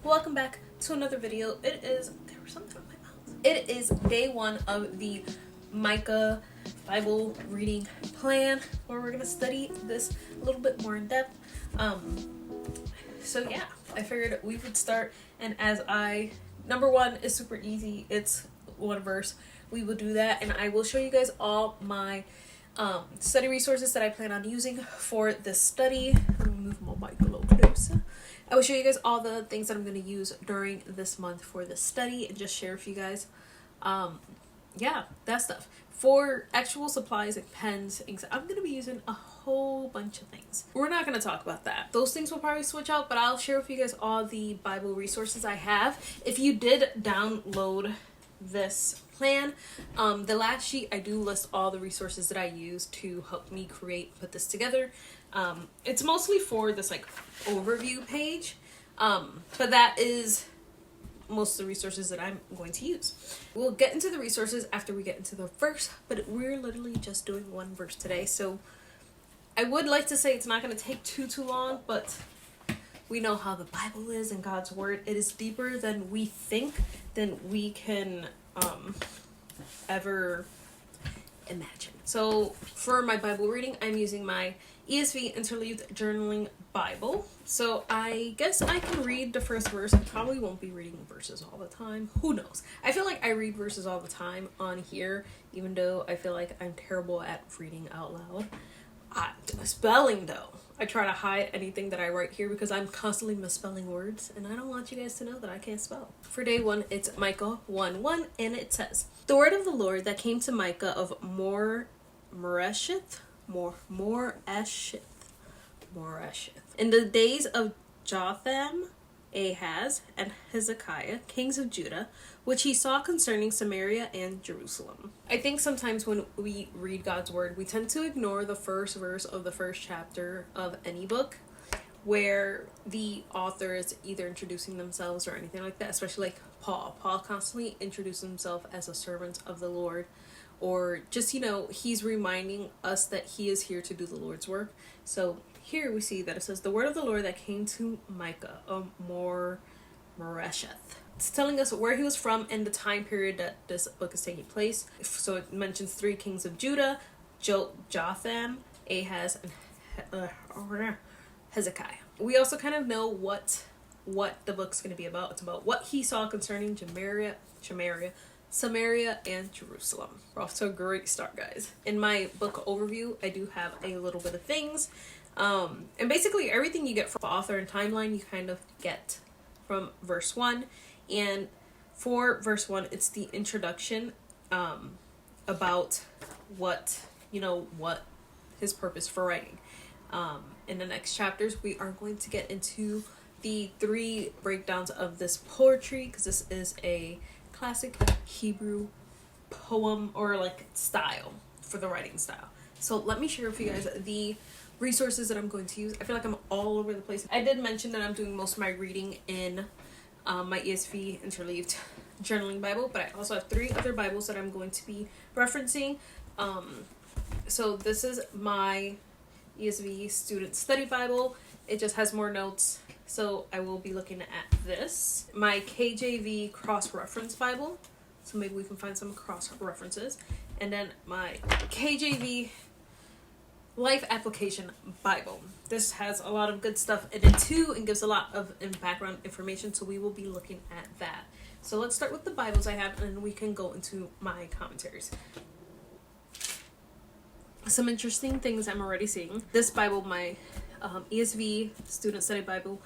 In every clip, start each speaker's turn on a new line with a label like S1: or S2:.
S1: welcome back to another video. There was something on my mouth. It is day one of the Micah Bible reading plan, where we're gonna study this a little bit more in depth. So yeah, I figured we would start, and number one is super easy. It's one verse. We will do that, and I will show you guys all my study resources that I plan on using for this study. Let me move my mic a little closer. I will show you guys all the things that I'm going to use during this month for this study and just share with you guys. Yeah, that stuff. For actual supplies like pens, inks, I'm going to be using a whole bunch of things. We're not going to talk about that. Those things will probably switch out, but I'll share with you guys all the Bible resources I have. If you did download this plan, the last sheet I do list all the resources that I use to help me put this together. It's mostly for this like overview page, but that is most of the resources that I'm going to use. We'll get into the resources after we get into the verse, but we're literally just doing one verse today, so I would like to say it's not going to take too long, but we know how the Bible is and God's word. It is deeper than we think, than we can ever imagine. So for my Bible reading, I'm using my ESV Interleaved Journaling Bible. So I guess I can read the first verse. I probably won't be reading verses all the time. Who knows? I feel like I read verses all the time on here, even though I feel like I'm terrible at reading out loud. Spelling though, I try to hide anything that I write here because I'm constantly misspelling words, and I don't want you guys to know that I can't spell. For day one, it's Micah 1:1, and it says, "The word of the Lord that came to Micah of Moresheth, in the days of Jotham, Ahaz, and Hezekiah, kings of Judah, which he saw concerning Samaria and Jerusalem." I think sometimes when we read God's word, we tend to ignore the first verse of the first chapter of any book, where the author is either introducing themselves or anything like that, especially like Paul. Paul constantly introduces himself as a servant of the Lord, or just, he's reminding us that he is here to do the Lord's work. So here we see that it says, "The word of the Lord that came to Micah of Moresheth." It's telling us where he was from and the time period that this book is taking place. So it mentions 3 kings of Judah: Jotham, Ahaz, and Hezekiah. We also kind of know what the book's going to be about. It's about what he saw concerning Samaria, and Jerusalem. We're off to a great start, guys. In my book overview, I do have a little bit of things. And basically everything you get from the author and timeline, you kind of get from verse 1. And for verse 1, it's the introduction about what his purpose for writing. In the next chapters, we are going to get into the 3 breakdowns of this poetry, because this is a classic Hebrew poem or like style for the writing style. So let me share with you guys the resources that I'm going to use. I feel like I'm all over the place. I did mention that I'm doing most of my reading in my ESV Interleaved Journaling Bible, but I also have 3 other Bibles that I'm going to be referencing. So this is my ESV Student Study Bible. It just has more notes, so I will be looking at this. My KJV Cross-Reference Bible, so maybe we can find some cross-references. And then my KJV Life Application Bible. This has a lot of good stuff in it too, and gives a lot of background information, so we will be looking at that. So let's start with the Bibles I have, and then we can go into my commentaries. Some interesting things I'm already seeing. This Bible, my ESV Student Study Bible,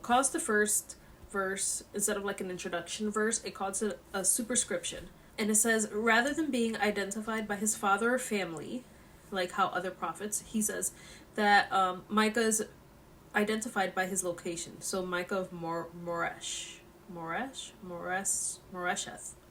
S1: calls the first verse, instead of like an introduction verse, it calls it a superscription. And it says, rather than being identified by his father or family, like how other prophets, he says that Micah is identified by his location. So Micah of Moresheth.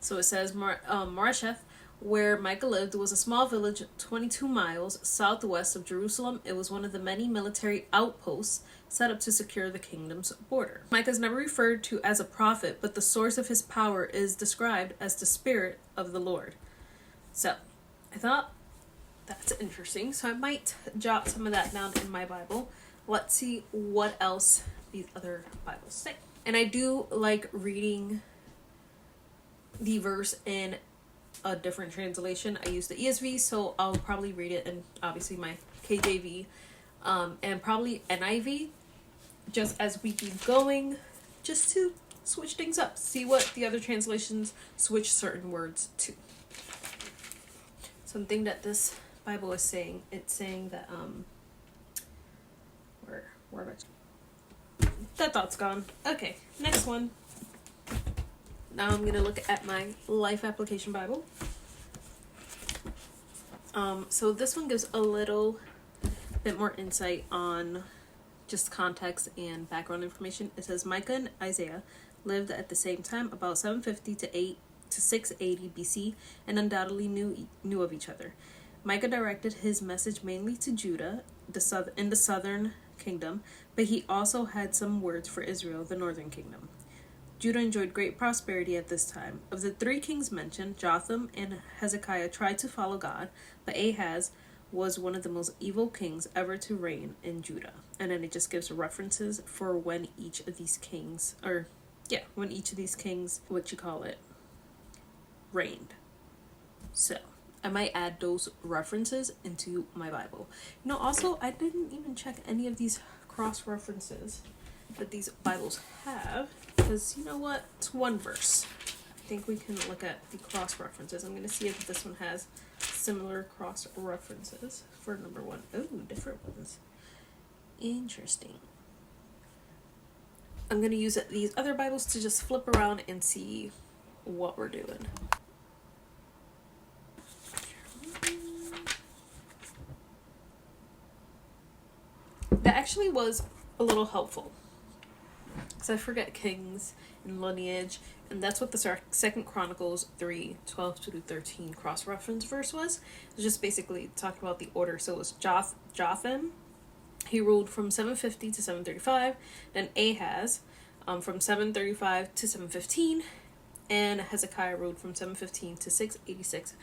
S1: So it says Moresheth, where Micah lived, was a small village 22 miles southwest of Jerusalem. It was one of the many military outposts set up to secure the kingdom's border. Micah is never referred to as a prophet, but the source of his power is described as the Spirit of the Lord. So I thought that's interesting, so I might jot some of that down in my Bible. Let's see what else these other Bibles say. And I do like reading the verse in a different translation. I use the ESV, so I'll probably read it in obviously my KJV, and probably NIV, just as we keep going, just to switch things up, see what the other translations switch certain words to. Something that this Bible is saying, it's saying that where that thought's gone. Okay, next one. Now I'm gonna look at my Life Application Bible. So this one gives a little bit more insight on just context and background information. It says Micah and Isaiah lived at the same time, about 750 to 680 BC, and undoubtedly knew of each other. Micah directed his message mainly to Judah, in the southern kingdom, but he also had some words for Israel, the northern kingdom. Judah enjoyed great prosperity at this time. Of the three kings mentioned, Jotham and Hezekiah tried to follow God, but Ahaz was one of the most evil kings ever to reign in Judah. And then it just gives references for when each of these kings, reigned. So I might add those references into my Bible. Also, I didn't even check any of these cross references that these Bibles have, because you know what? It's one verse. I think we can look at the cross references. I'm going to see if this one has similar cross references for number one. Oh, different ones. Interesting. I'm going to use these other Bibles to just flip around and see what we're doing. That actually was a little helpful, because I forget kings and lineage, and that's what the Second Chronicles 3:12-13 cross-reference verse was. It was just basically talking about the order. So it was Jotham, he ruled from 750 to 735, then Ahaz from 735 to 715, and Hezekiah ruled from 715 to 686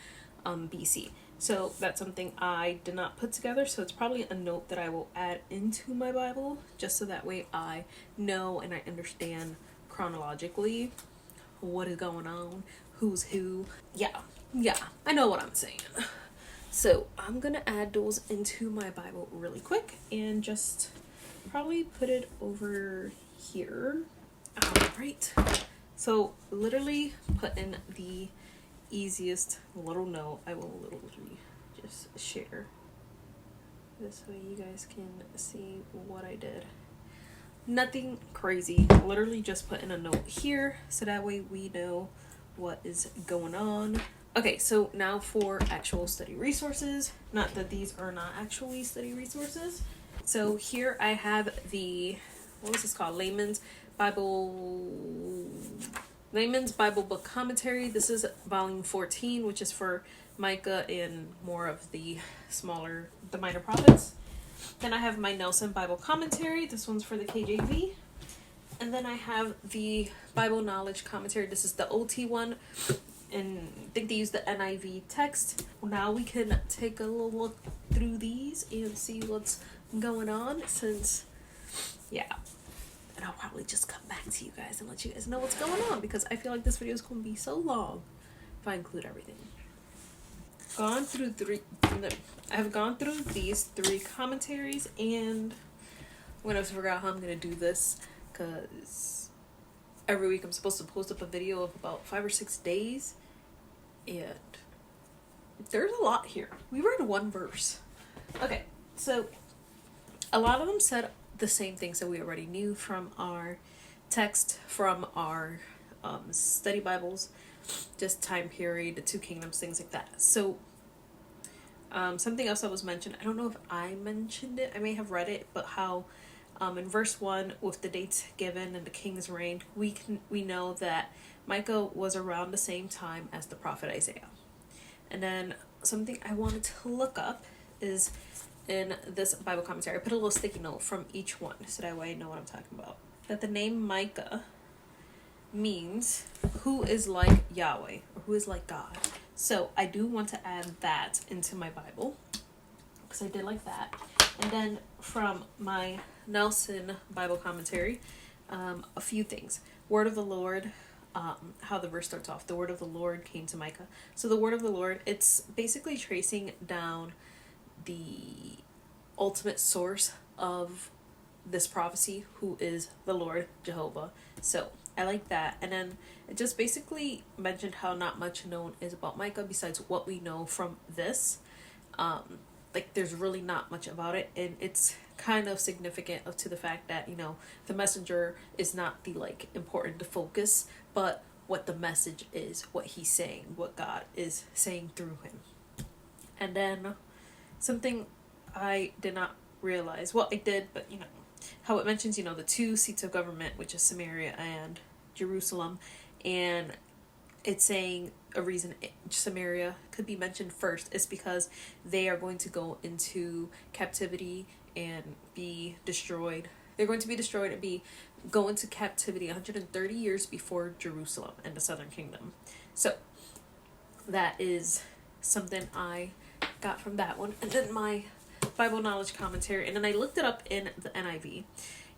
S1: BC. So that's something I did not put together, so it's probably a note that I will add into my Bible, just so that way I know and I understand chronologically what is going on, who's who. Yeah, I know what I'm saying. So I'm gonna add those into my Bible really quick and just probably put it over here. Alright, so literally put in the easiest little note. I will literally just share this way you guys can see what I did. Nothing crazy, literally just put in a note here so that way we know what is going on. Okay, so now for actual study resources. Not that these are not actually study resources. So here I have the, what was this called? Layman's Bible Book Commentary. This is volume 14, which is for Micah and more of the minor prophets. Then I have my Nelson Bible Commentary. This one's for the KJV. And then I have the Bible Knowledge Commentary. This is the OT one. And I think they use the NIV text. Now we can take a little look through these and see what's going on, since, yeah. And I'll probably just come back to you guys and let you guys know what's going on, because I feel like this video is going to be so long if I include everything. I have gone through these three commentaries, and I'm going to figure out how I'm going to do this, because every week I'm supposed to post up a video of about 5 or 6 days, and there's a lot here. We read one verse. Okay, so a lot of them said the same things that we already knew from our text, from our study Bibles, just time period, the two kingdoms, things like that. So something else that was mentioned, I don't know if I mentioned it, I may have read it, but how in verse 1 with the dates given and the king's reign, we know that Micah was around the same time as the prophet Isaiah. And then something I wanted to look up is in this Bible commentary, I put a little sticky note from each one so that way I know what I'm talking about. That the name Micah means who is like Yahweh, or who is like God. So I do want to add that into my Bible, because I did like that. And then from my Nelson Bible commentary, a few things. Word of the Lord, how the verse starts off. The word of the Lord came to Micah. So the word of the Lord, it's basically tracing down the ultimate source of this prophecy, who is the Lord Jehovah. So I like that. And then it just basically mentioned how not much known is about Micah besides what we know from this. Like there's really not much about it, and it's kind of significant to the fact that, you know, the messenger is not the like important to focus, but what the message is, what he's saying, what God is saying through him. And then something I did not realize, well I did, but you know, how it mentions, you know, the two seats of government, which is Samaria and Jerusalem, and it's saying a reason Samaria could be mentioned first is because they are going to go into captivity and be destroyed. They're going to be destroyed and go into captivity 130 years before Jerusalem and the southern kingdom. So that is something I got from that one. And then my Bible knowledge commentary, and then I looked it up in the NIV,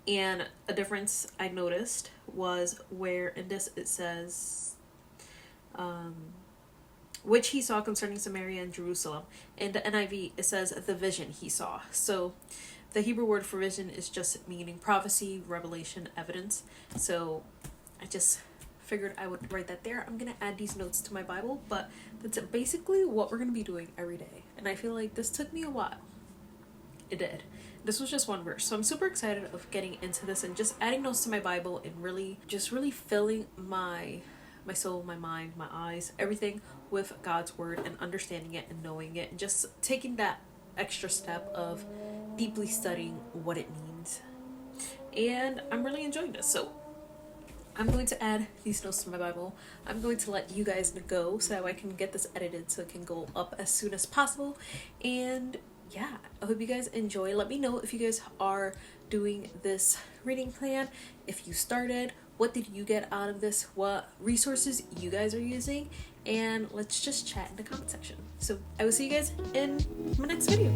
S1: and a difference I noticed was where in this it says which he saw concerning Samaria and Jerusalem. In the NIV it says the vision he saw. So the Hebrew word for vision is just meaning prophecy, revelation, evidence. So I just figured I would write that there. I'm gonna add these notes to my Bible, but that's basically what we're gonna be doing every day. And I feel like this took me a while. It did. This was just one verse. So I'm super excited of getting into this and just adding notes to my Bible and really filling my soul, my mind, my eyes, everything with God's word and understanding it and knowing it and just taking that extra step of deeply studying what it means. And I'm really enjoying this. So I'm going to add these notes to my Bible. I'm going to let you guys go so that I can get this edited so it can go up as soon as possible. And yeah, I hope you guys enjoy. Let me know if you guys are doing this reading plan, if you started, what did you get out of this, what resources you guys are using, and let's just chat in the comment section. So I will see you guys in my next video.